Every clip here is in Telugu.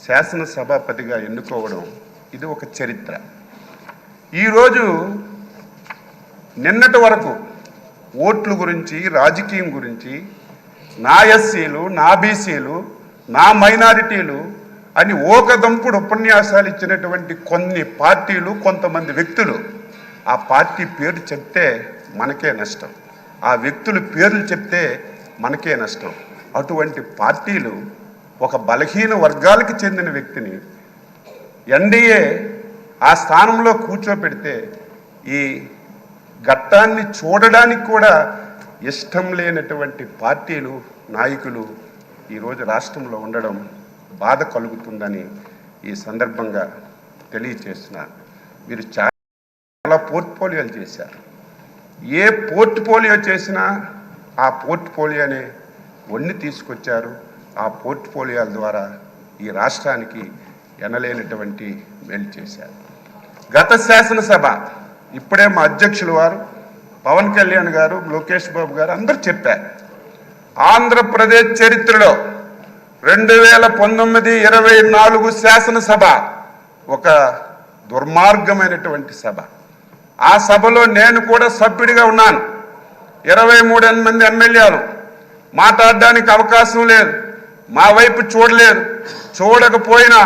శాసనసభాపతిగా ఎన్నుకోవడం ఇది ఒక చరిత్ర. ఈరోజు నిన్నటి వరకు ఓట్ల గురించి, రాజకీయం గురించి, నా ఎస్సీలు, నా బీసీలు, నా మైనారిటీలు అని ఓకదంపుడు ఉపన్యాసాలు ఇచ్చినటువంటి కొన్ని పార్టీలు, కొంతమంది వ్యక్తులు ఆ పార్టీ పేరు చెప్తే మనకే నష్టం, ఆ వ్యక్తుల పేర్లు చెప్తే మనకే నష్టం. అటువంటి పార్టీలు ఒక బలహీన వర్గాలకు చెందిన వ్యక్తిని ఎన్డీఏ ఆ స్థానంలో కూర్చోపెడితే ఈ ఘట్టాన్ని చూడడానికి కూడా ఇష్టం లేనటువంటి పార్టీలు, నాయకులు ఈరోజు రాష్ట్రంలో ఉండడం బాధ కలుగుతుందని ఈ సందర్భంగా తెలియచేస్తున్నారు. మీరు చాలా పోర్ట్ఫోలియోలు చేశారు. ఏ పోర్ట్ఫోలియో చేసినా ఆ పోర్ట్ఫోలియోనే వన్ని తీసుకొచ్చారు. ఆ పోర్ట్ఫోలియోల ద్వారా ఈ రాష్ట్రానికి ఎనలేనటువంటి మేలు చేశారు. గత శాసనసభ ఇప్పుడే మా అధ్యక్షులు వారు పవన్ కళ్యాణ్ గారు, లోకేష్ బాబు గారు అందరూ చెప్పారు. ఆంధ్రప్రదేశ్ చరిత్రలో 2019-24 శాసనసభ ఒక దుర్మార్గమైనటువంటి సభ. ఆ సభలో నేను కూడా సభ్యుడిగా ఉన్నాను. 23 మంది ఎమ్మెల్యేలు మాట్లాడడానికి అవకాశం లేదు, మా వైపు చూడలేదు. చూడకపోయినా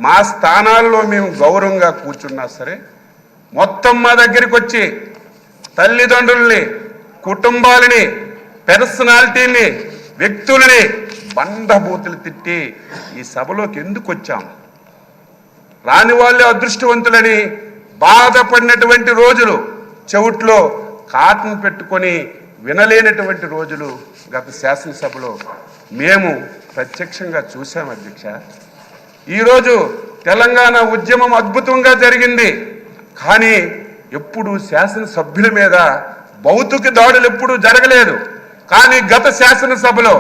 మా స్థానాల్లో మేము గౌరవంగా కూర్చున్నా సరే మొత్తం మా దగ్గరికి వచ్చి తల్లిదండ్రుల్ని, కుటుంబాలని, పర్సనాలిటీని, వ్యక్తులని బండబూతులు తిట్టి ఈ సభలోకి ఎందుకు వచ్చాం, రాని వాళ్ళే అదృష్టవంతులని బాధపడినటువంటి రోజులు, చెవుట్లో కాటన్ పెట్టుకొని వినలేనటువంటి రోజులు గత శాసనసభలో మేము ప్రత్యక్షంగా చూసాం అధ్యక్ష. ఈరోజు తెలంగాణ ఉద్యమం అద్భుతంగా జరిగింది, కానీ ఎప్పుడు శాసనసభ్యుల మీద భౌతిక దాడులు ఎప్పుడూ జరగలేదు. కానీ గత శాసనసభలో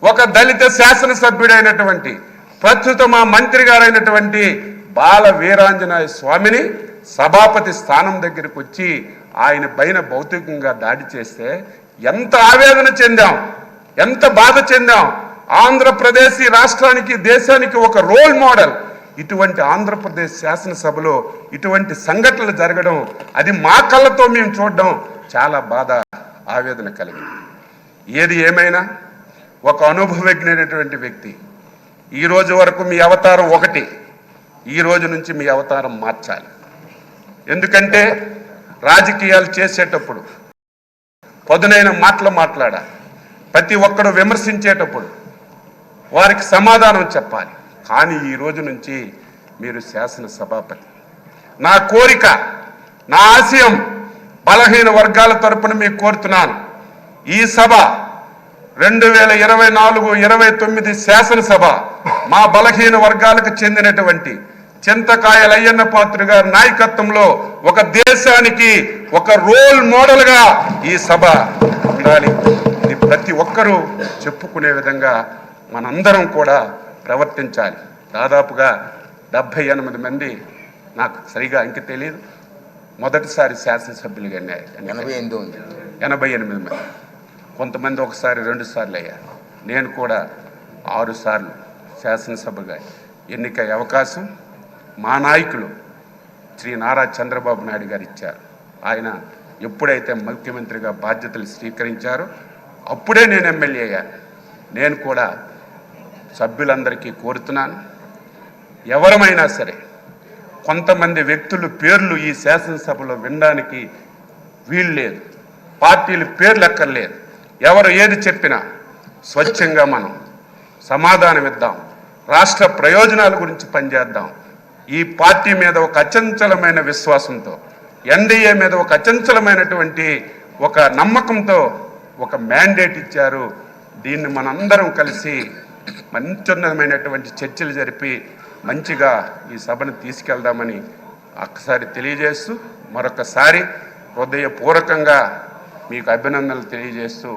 ఒక దళిత శాసనసభ్యుడైనటువంటి ప్రస్తుత మా మంత్రి గారైనటువంటి బాల వీరాంజనేయ స్వామిని సభాపతి స్థానం దగ్గరికి వచ్చి ఆయన పైన భౌతికంగా దాడి చేస్తే ఎంత ఆవేదన చెందాం, ఎంత బాధ చెందాం. ఆంధ్రప్రదేశ్ ఈ రాష్ట్రానికి, దేశానికి ఒక రోల్ మోడల్. ఇటువంటి ఆంధ్రప్రదేశ్ శాసనసభలో ఇటువంటి సంఘటనలు జరగడం, అది మా కళ్ళతో మేము చూడడం చాలా బాధ, ఆవేదన కలిగింది. ఏది ఏమైనా ఒక అనుభవజ్ఞైనటువంటి వ్యక్తి, ఈ రోజు వరకు మీ అవతారం ఒకటి, ఈ రోజు నుంచి మీ అవతారం మార్చాలి. ఎందుకంటే రాజకీయాలు చేసేటప్పుడు పదునైన మాటలు మాట్లాడాలి. ప్రతి ఒక్కడు విమర్శించేటప్పుడు వారికి సమాధానం చెప్పాలి. కానీ ఈ రోజు నుంచి మీరు శాసనసభాపతి. నా కోరిక, నా ఆశయం బలహీన వర్గాల తరపున మీకు కోరుతున్నాను. ఈ సభ 2024-29 శాసనసభ మా బలహీన వర్గాలకు చెందినటువంటి చింతకాయల అయ్యన్న పాత్ర గారి నాయకత్వంలో ఒక దేశానికి ఒక రోల్ మోడల్గా ఈ సభ ఉండాలి. ఇది ప్రతి ఒక్కరూ చెప్పుకునే విధంగా మనందరం కూడా ప్రవర్తించాలి. దాదాపుగా 78 మంది, నాకు సరిగా అంకె తెలియదు, మొదటిసారి శాసనసభ్యులుగా 88 మంది. కొంతమంది ఒకసారి 2 సార్లు అయ్యారు. నేను కూడా 6 సార్లు శాసనసభగా ఎన్నికయ్యే అవకాశం మా నాయకులు శ్రీ నారా చంద్రబాబు నాయుడు గారు ఇచ్చారు. ఆయన ఎప్పుడైతే ముఖ్యమంత్రిగా బాధ్యతలు స్వీకరించారో అప్పుడే నేను ఎమ్మెల్యే అయ్యాను. నేను కూడా సభ్యులందరికీ కోరుతున్నాను, ఎవరమైనా సరే కొంతమంది వ్యక్తుల పేర్లు ఈ శాసనసభలో వినడానికి వీలు లేదు, పార్టీల పేర్లు ఎక్కర్లేదు. ఎవరు ఏది చెప్పినా స్వచ్ఛంగా మనం సమాధానం ఇద్దాం, రాష్ట్ర ప్రయోజనాల గురించి పనిచేద్దాం. ఈ పార్టీ మీద ఒక అచంచలమైన విశ్వాసంతో, ఎన్డీఏ మీద ఒక అచంచలమైనటువంటి ఒక నమ్మకంతో ఒక మ్యాండేట్ ఇచ్చారు. దీన్ని మనందరం కలిసి మంచిమైనటువంటి చర్చలు జరిపి మంచిగా ఈ సభను తీసుకెళ్దామని ఒక్కసారి తెలియజేస్తూ, మరొకసారి హృదయపూర్వకంగా మీకు అభినందనలు తెలియజేస్తూ